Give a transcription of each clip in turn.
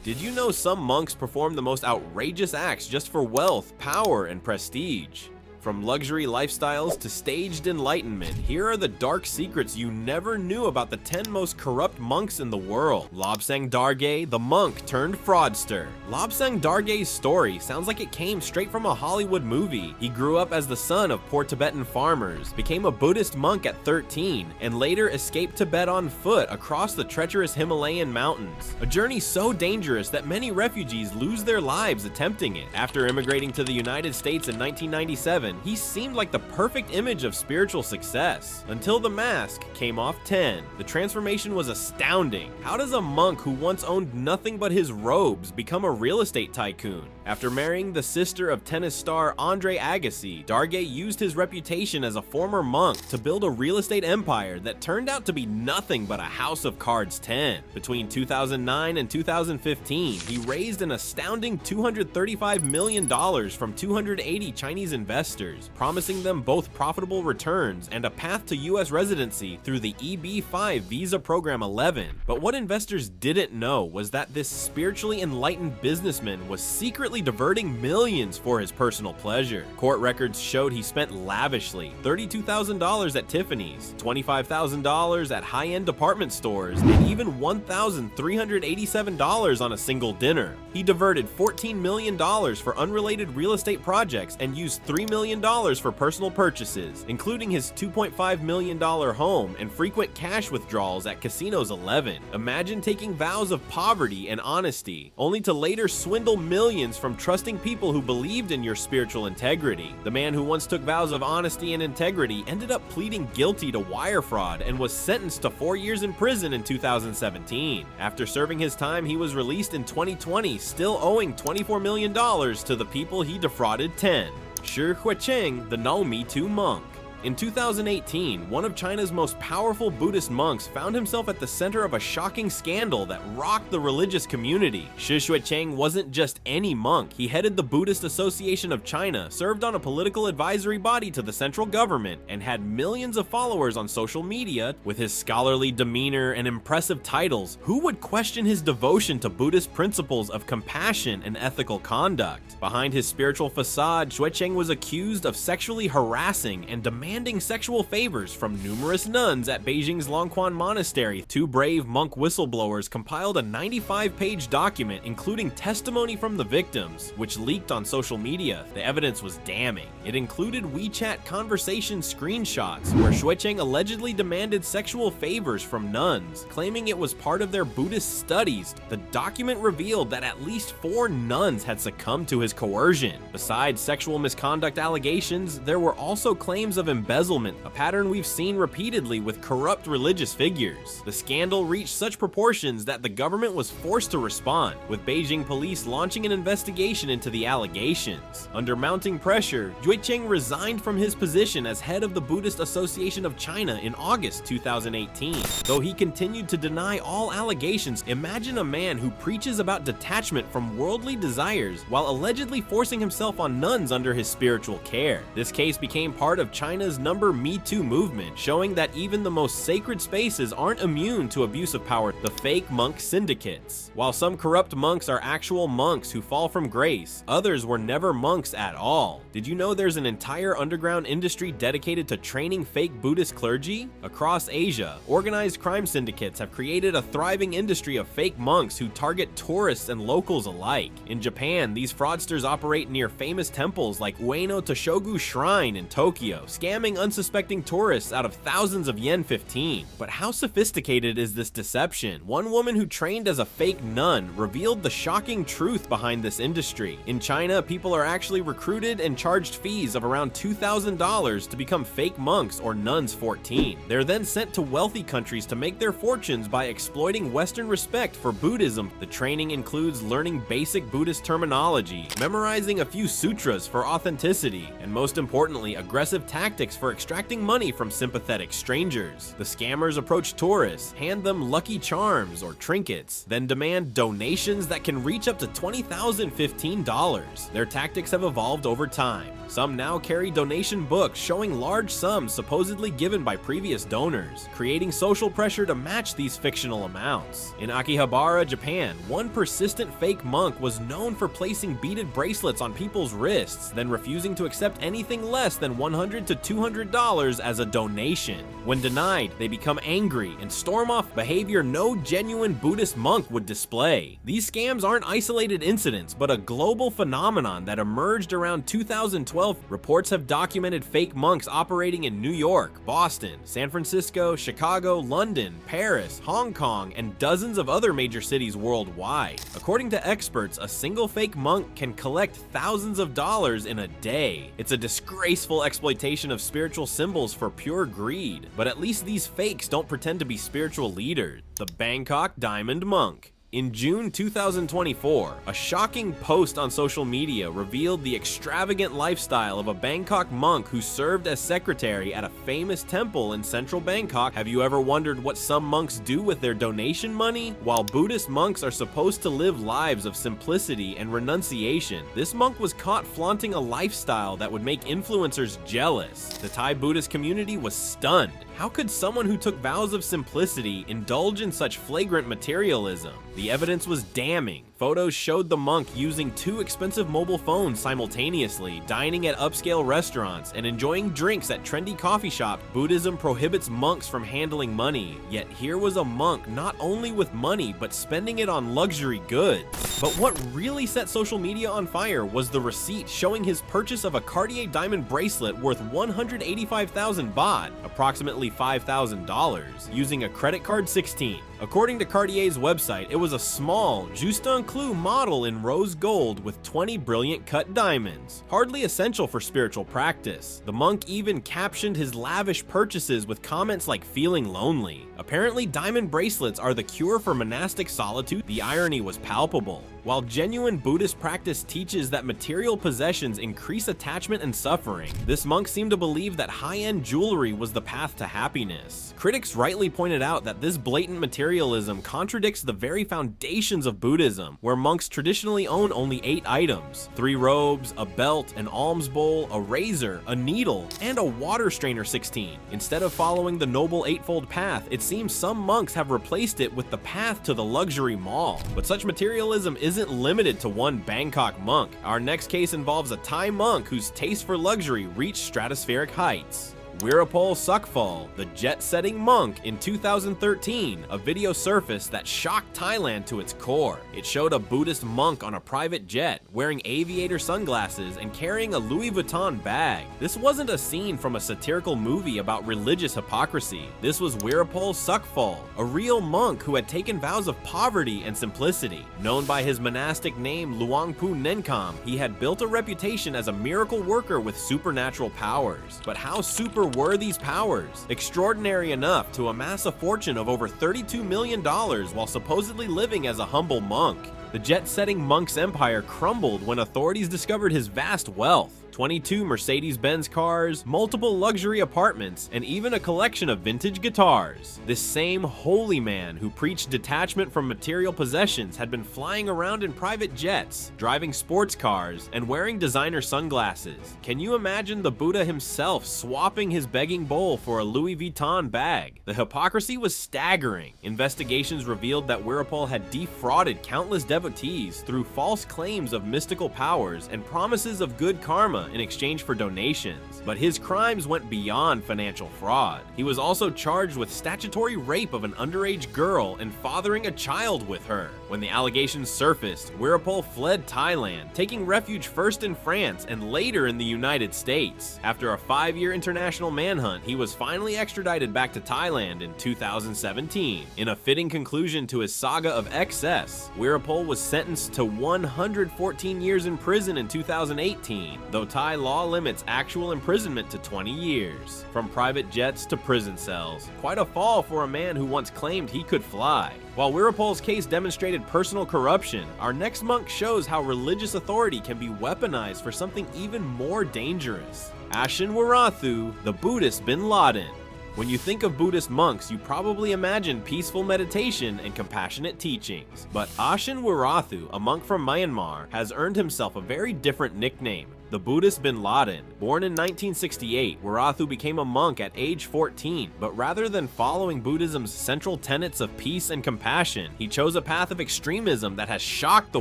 Did you know some monks perform the most outrageous acts just for wealth, power, and prestige? From luxury lifestyles to staged enlightenment, here are the dark secrets you never knew about the 10 most corrupt monks in the world. Lobsang Dargey, the monk turned fraudster. Lobsang Dargey's story sounds like it came straight from a Hollywood movie. He grew up as the son of poor Tibetan farmers, became a Buddhist monk at 13, and later escaped Tibet on foot across the treacherous Himalayan mountains. A journey so dangerous that many refugees lose their lives attempting it. After immigrating to the United States in 1997, he seemed like the perfect image of spiritual success, until the mask came off 10. The transformation was astounding. How does a monk who once owned nothing but his robes become a real estate tycoon? After marrying the sister of tennis star Andre Agassi, Dargey used his reputation as a former monk to build a real estate empire that turned out to be nothing but a house of cards 10. Between 2009 and 2015, he raised an astounding $235 million from 280 Chinese investors, promising them both profitable returns and a path to US residency through the EB-5 Visa Program 11. But what investors didn't know was that this spiritually enlightened businessman was secretly diverting millions for his personal pleasure. Court records showed he spent lavishly, $32,000 at Tiffany's, $25,000 at high-end department stores, and even $1,387 on a single dinner. He diverted $14 million for unrelated real estate projects and used $3 million for personal purchases, including his $2.5 million home and frequent cash withdrawals at Casinos 11. Imagine taking vows of poverty and honesty, only to later swindle millions from trusting people who believed in your spiritual integrity. The man who once took vows of honesty and integrity ended up pleading guilty to wire fraud and was sentenced to 4 years in prison in 2017. After serving his time, he was released in 2020, still owing $24 million to the people he defrauded 10. Shi Xuecheng, the no-MeToo monk. In 2018, one of China's most powerful Buddhist monks found himself at the center of a shocking scandal that rocked the religious community. Shi Xuecheng wasn't just any monk. He headed the Buddhist Association of China, served on a political advisory body to the central government, and had millions of followers on social media. With his scholarly demeanor and impressive titles, who would question his devotion to Buddhist principles of compassion and ethical conduct? Behind his spiritual facade, Xuecheng was accused of sexually harassing and demanding sexual favors from numerous nuns at Beijing's Longquan Monastery. Two brave monk whistleblowers compiled a 95-page document including testimony from the victims, which leaked on social media. The evidence was damning. It included WeChat conversation screenshots where Xuecheng allegedly demanded sexual favors from nuns, claiming it was part of their Buddhist studies. The document revealed that at least 4 nuns had succumbed to his coercion. Besides sexual misconduct allegations, there were also claims of embezzlement, a pattern we've seen repeatedly with corrupt religious figures. The scandal reached such proportions that the government was forced to respond, with Beijing police launching an investigation into the allegations. Under mounting pressure, Xuecheng resigned from his position as head of the Buddhist Association of China in August 2018. Though he continued to deny all allegations, imagine a man who preaches about detachment from worldly desires while allegedly forcing himself on nuns under his spiritual care. This case became part of China's number MeToo movement, showing that even the most sacred spaces aren't immune to abuse of power. The fake monk syndicates. While some corrupt monks are actual monks who fall from grace, others were never monks at all. Did you know there's an entire underground industry dedicated to training fake Buddhist clergy? Across Asia, organized crime syndicates have created a thriving industry of fake monks who target tourists and locals alike. In Japan, these fraudsters operate near famous temples like Ueno Toshogu Shrine in Tokyo, scamming unsuspecting tourists out of thousands of yen 15. But how sophisticated is this deception? One woman who trained as a fake nun revealed the shocking truth behind this industry. In China, people are actually recruited and charged fees of around $2,000 to become fake monks or nuns 14. They're then sent to wealthy countries to make their fortunes by exploiting Western respect for Buddhism. The training includes learning basic Buddhist terminology, memorizing a few sutras for authenticity, and most importantly, aggressive tactics tactics for extracting money from sympathetic strangers. The scammers approach tourists, hand them lucky charms or trinkets, then demand donations that can reach up to $20,015. Their tactics have evolved over time. Some now carry donation books showing large sums supposedly given by previous donors, creating social pressure to match these fictional amounts. In Akihabara, Japan, one persistent fake monk was known for placing beaded bracelets on people's wrists, then refusing to accept anything less than $100 to $200 as a donation. When denied, they become angry and storm off, behavior no genuine Buddhist monk would display. These scams aren't isolated incidents, but a global phenomenon that emerged around 2012. Reports have documented fake monks operating in New York, Boston, San Francisco, Chicago, London, Paris, Hong Kong, and dozens of other major cities worldwide. According to experts, a single fake monk can collect thousands of dollars in a day. It's a disgraceful exploitation of spiritual symbols for pure greed. But at least these fakes don't pretend to be spiritual leaders. The Bangkok Diamond Monk. In June 2024, a shocking post on social media revealed the extravagant lifestyle of a Bangkok monk who served as secretary at a famous temple in central Bangkok. Have you ever wondered what some monks do with their donation money? While Buddhist monks are supposed to live lives of simplicity and renunciation, this monk was caught flaunting a lifestyle that would make influencers jealous. The Thai Buddhist community was stunned. How could someone who took vows of simplicity indulge in such flagrant materialism? The evidence was damning. Photos showed the monk using 2 expensive mobile phones simultaneously, dining at upscale restaurants, and enjoying drinks at trendy coffee shops. Buddhism prohibits monks from handling money, yet here was a monk not only with money, but spending it on luxury goods. But what really set social media on fire was the receipt showing his purchase of a Cartier diamond bracelet worth 185,000 baht, approximately $5,000, using a credit card 16. According to Cartier's website, it was a small, juste un clou model in rose gold with 20 brilliant cut diamonds, hardly essential for spiritual practice. The monk even captioned his lavish purchases with comments like feeling lonely. Apparently, diamond bracelets are the cure for monastic solitude. The irony was palpable. While genuine Buddhist practice teaches that material possessions increase attachment and suffering, this monk seemed to believe that high-end jewelry was the path to happiness. Critics rightly pointed out that this blatant materialism contradicts the very foundations of Buddhism, where monks traditionally own only 8 items: 3 robes, a belt, an alms bowl, a razor, a needle, and a water strainer 16. Instead of following the Noble Eightfold Path, it seems some monks have replaced it with the path to the luxury mall. But such materialism isn't limited to one Bangkok monk. Our next case involves a Thai monk whose taste for luxury reached stratospheric heights. Wirapol Sukphol, the jet-setting monk. In 2013, a video surfaced that shocked Thailand to its core. It showed a Buddhist monk on a private jet, wearing aviator sunglasses and carrying a Louis Vuitton bag. This wasn't a scene from a satirical movie about religious hypocrisy. This was Wirapol Sukphol, a real monk who had taken vows of poverty and simplicity. Known by his monastic name Luangpu Nenkam, he had built a reputation as a miracle worker with supernatural powers. But how super were these powers? Extraordinary enough to amass a fortune of over $32 million while supposedly living as a humble monk. The jet-setting monk's empire crumbled when authorities discovered his vast wealth. 22 Mercedes-Benz cars, multiple luxury apartments, and even a collection of vintage guitars. This same holy man who preached detachment from material possessions had been flying around in private jets, driving sports cars, and wearing designer sunglasses. Can you imagine the Buddha himself swapping his begging bowl for a Louis Vuitton bag? The hypocrisy was staggering. Investigations revealed that Wirapol had defrauded countless devotees through false claims of mystical powers and promises of good karma in exchange for donations. But his crimes went beyond financial fraud. He was also charged with statutory rape of an underage girl and fathering a child with her. When the allegations surfaced, Wirapol fled Thailand, taking refuge first in France and later in the United States. After a 5-year international manhunt, he was finally extradited back to Thailand in 2017. In a fitting conclusion to his saga of excess, Wirapol was sentenced to 114 years in prison in 2018, though Thai law limits actual imprisonment to 20 years. From private jets to prison cells, quite a fall for a man who once claimed he could fly. While Wirapol's case demonstrated personal corruption, our next monk shows how religious authority can be weaponized for something even more dangerous: Ashin Wirathu, the Buddhist bin Laden. When you think of Buddhist monks, you probably imagine peaceful meditation and compassionate teachings. But Ashin Wirathu, a monk from Myanmar, has earned himself a very different nickname, the Buddhist bin Laden. Born in 1968, Wirathu became a monk at age 14, but rather than following Buddhism's central tenets of peace and compassion, he chose a path of extremism that has shocked the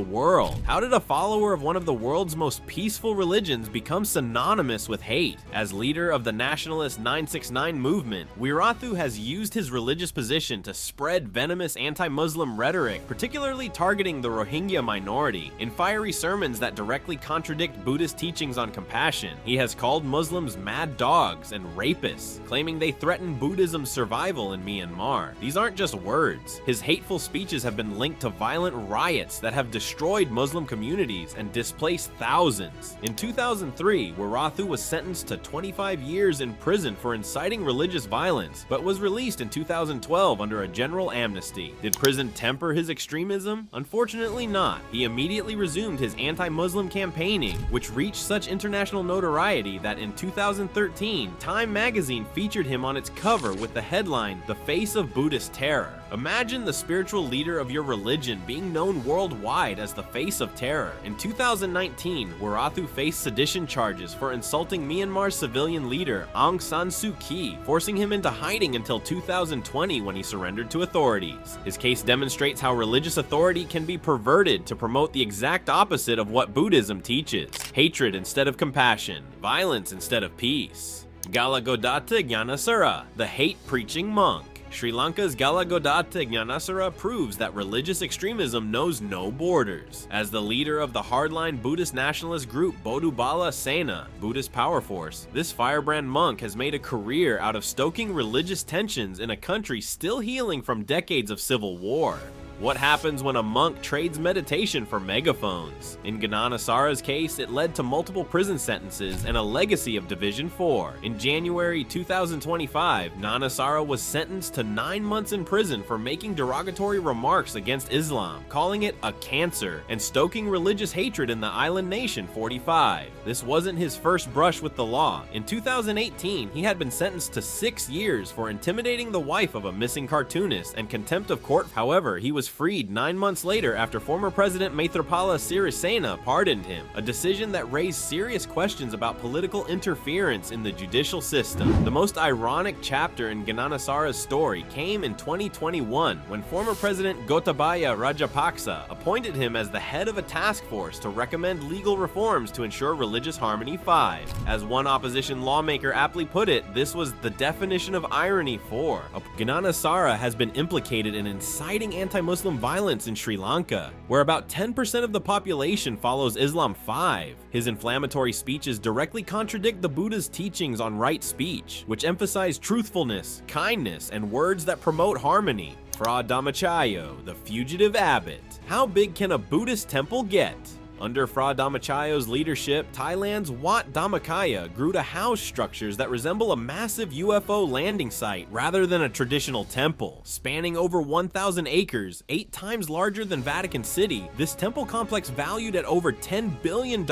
world. How did a follower of one of the world's most peaceful religions become synonymous with hate? As leader of the nationalist 969 movement, Wirathu has used his religious position to spread venomous anti-Muslim rhetoric, particularly targeting the Rohingya minority. In fiery sermons that directly contradict Buddhist teachings on compassion, he has called Muslims mad dogs and rapists, claiming they threaten Buddhism's survival in Myanmar. These aren't just words. His hateful speeches have been linked to violent riots that have destroyed Muslim communities and displaced thousands. In 2003, Wirathu was sentenced to 25 years in prison for inciting religious violence, but was released in 2012 under a general amnesty. Did prison temper his extremism? Unfortunately not. He immediately resumed his anti-Muslim campaigning, which reached such international notoriety that in 2013, Time magazine featured him on its cover with the headline, "The Face of Buddhist Terror." Imagine the spiritual leader of your religion being known worldwide as the face of terror. In 2019, Wirathu faced sedition charges for insulting Myanmar's civilian leader Aung San Suu Kyi, forcing him into hiding until 2020 when he surrendered to authorities. His case demonstrates how religious authority can be perverted to promote the exact opposite of what Buddhism teaches: hatred instead of compassion, violence instead of peace. Galagodaatte Gnanasara, the hate-preaching monk. Sri Lanka's Galagodaatte Gnanasara proves that religious extremism knows no borders. As the leader of the hardline Buddhist nationalist group Bodubala Sena, Buddhist Power Force, this firebrand monk has made a career out of stoking religious tensions in a country still healing from decades of civil war. What happens when a monk trades meditation for megaphones? In Gnanasara's case, it led to multiple prison sentences and a legacy of Division 4. In January 2025, Gnanasara was sentenced to 9 months in prison for making derogatory remarks against Islam, calling it a cancer, and stoking religious hatred in the island nation 45. This wasn't his first brush with the law. In 2018, he had been sentenced to 6 years for intimidating the wife of a missing cartoonist and contempt of court. However, he was freed 9 months later after former President Maithripala Sirisena pardoned him, a decision that raised serious questions about political interference in the judicial system. The most ironic chapter in Gnanasara's story came in 2021 when former President Gotabaya Rajapaksa appointed him as the head of a task force to recommend legal reforms to ensure religious harmony 5. As one opposition lawmaker aptly put it, this was the definition of irony for. Gnanasara has been implicated in inciting anti-Muslim violence in Sri Lanka, where about 10% of the population follows Islam 5. His inflammatory speeches directly contradict the Buddha's teachings on right speech, which emphasize truthfulness, kindness, and words that promote harmony. Phra Dhammachayo, the fugitive abbot. How big can a Buddhist temple get? Under Phra Dhammachayo's leadership, Thailand's Wat Dhammachayo grew to house structures that resemble a massive UFO landing site rather than a traditional temple. Spanning over 1,000 acres, 8 times larger than Vatican City, this temple complex valued at over $10 billion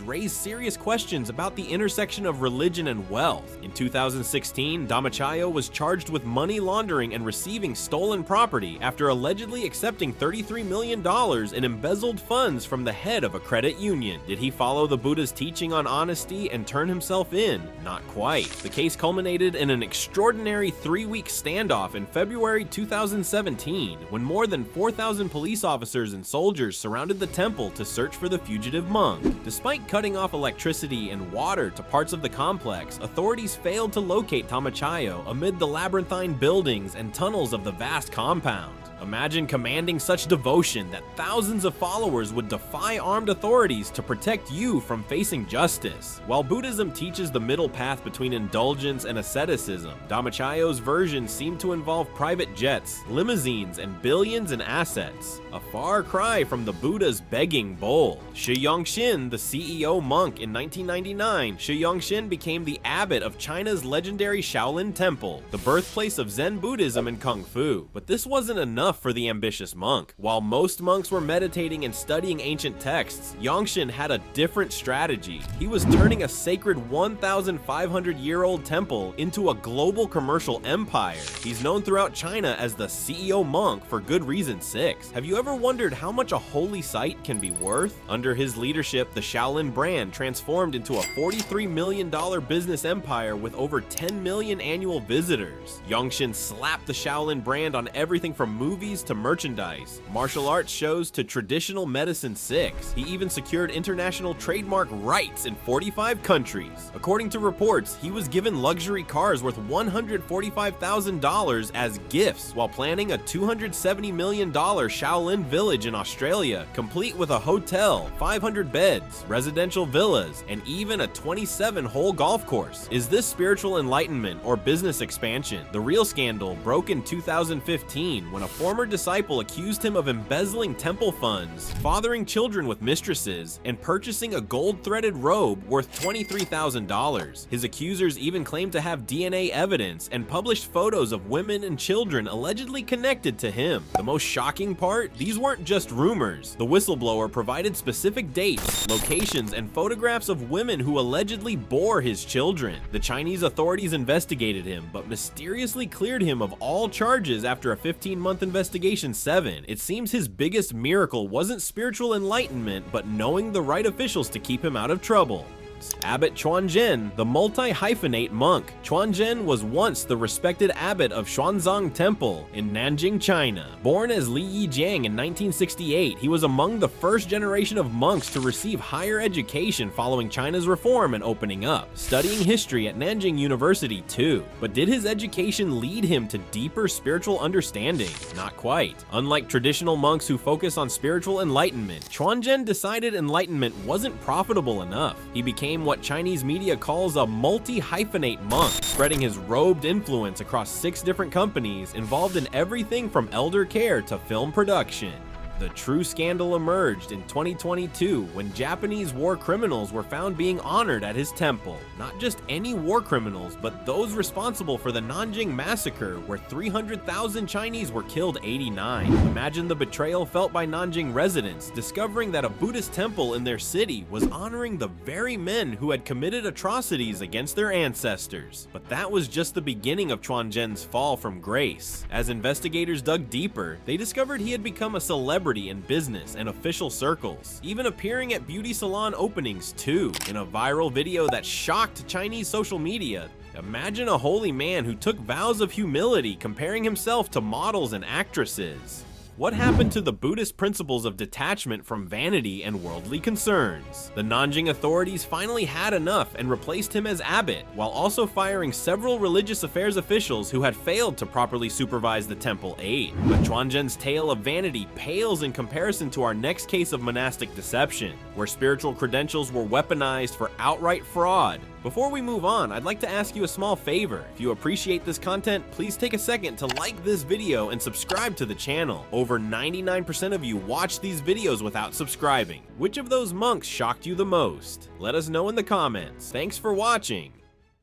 raised serious questions about the intersection of religion and wealth. In 2016, Dhammachayo was charged with money laundering and receiving stolen property after allegedly accepting $33 million in embezzled funds from the head of a credit union. Did he follow the Buddha's teaching on honesty and turn himself in? Not quite. The case culminated in an extraordinary 3-week standoff in February 2017, when more than 4,000 police officers and soldiers surrounded the temple to search for the fugitive monk. Despite cutting off electricity and water to parts of the complex, authorities failed to locate Dhammachayo amid the labyrinthine buildings and tunnels of the vast compound. Imagine commanding such devotion that thousands of followers would defy armed authorities to protect you from facing justice. While Buddhism teaches the middle path between indulgence and asceticism, Dhammachayo's version seemed to involve private jets, limousines, and billions in assets. A far cry from the Buddha's begging bowl. Shi Yongxin, the CEO monk in 1999, Shi Yongxin became the abbot of China's legendary Shaolin Temple, the birthplace of Zen Buddhism and Kung Fu. But this wasn't enough enough for the ambitious monk. While most monks were meditating and studying ancient texts, Yongxin had a different strategy. He was turning a sacred 1,500-year-old temple into a global commercial empire. He's known throughout China as the CEO monk for good reason 6. Have you ever wondered how much a holy site can be worth? Under his leadership, the Shaolin brand transformed into a $43 million business empire with over 10 million annual visitors. Yongxin slapped the Shaolin brand on everything from movies to merchandise, martial arts shows to traditional medicine 6. He even secured international trademark rights in 45 countries. According to reports, he was given luxury cars worth $145,000 as gifts while planning a $270 million Shaolin village in Australia, complete with a hotel, 500 beds, residential villas, and even a 27-hole golf course. Is this spiritual enlightenment or business expansion? The real scandal broke in 2015 when a former disciple accused him of embezzling temple funds, fathering children with mistresses, and purchasing a gold-threaded robe worth $23,000. His accusers even claimed to have DNA evidence and published photos of women and children allegedly connected to him. The most shocking part? These weren't just rumors. The whistleblower provided specific dates, locations, and photographs of women who allegedly bore his children. The Chinese authorities investigated him, but mysteriously cleared him of all charges after a 15-month investigation 7. It seems his biggest miracle wasn't spiritual enlightenment, but knowing the right officials to keep him out of trouble. Abbot Chuanzhen, the multi-hyphenate monk. Chuanzhen was once the respected abbot of Xuanzang Temple in Nanjing, China. Born as Li Yijiang in 1968, he was among the first generation of monks to receive higher education following China's reform and opening up, studying history at Nanjing University too. But did his education lead him to deeper spiritual understanding? Not quite. Unlike traditional monks who focus on spiritual enlightenment, Chuanzhen decided enlightenment wasn't profitable enough. He became what Chinese media calls a multi-hyphenate monk, spreading his robed influence across 6 different companies involved in everything from elder care to film production. The true scandal emerged in 2022 when Japanese war criminals were found being honored at his temple. Not just any war criminals, but those responsible for the Nanjing massacre where 300,000 Chinese were killed 89. Imagine the betrayal felt by Nanjing residents discovering that a Buddhist temple in their city was honoring the very men who had committed atrocities against their ancestors. But that was just the beginning of Chuanzhen's fall from grace. As investigators dug deeper, they discovered he had become a celebrity in business and official circles, even appearing at beauty salon openings too. In a viral video that shocked Chinese social media, imagine a holy man who took vows of humility comparing himself to models and actresses. What happened to the Buddhist principles of detachment from vanity and worldly concerns? The Nanjing authorities finally had enough and replaced him as abbot, while also firing several religious affairs officials who had failed to properly supervise the temple aid. But Chuanzhen's tale of vanity pales in comparison to our next case of monastic deception, where spiritual credentials were weaponized for outright fraud. Before we move on, I'd like to ask you a small favor. If you appreciate this content, please take a second to like this video and subscribe to the channel. Over 99% of you watch these videos without subscribing. Which of those monks shocked you the most? Let us know in the comments. Thanks for watching.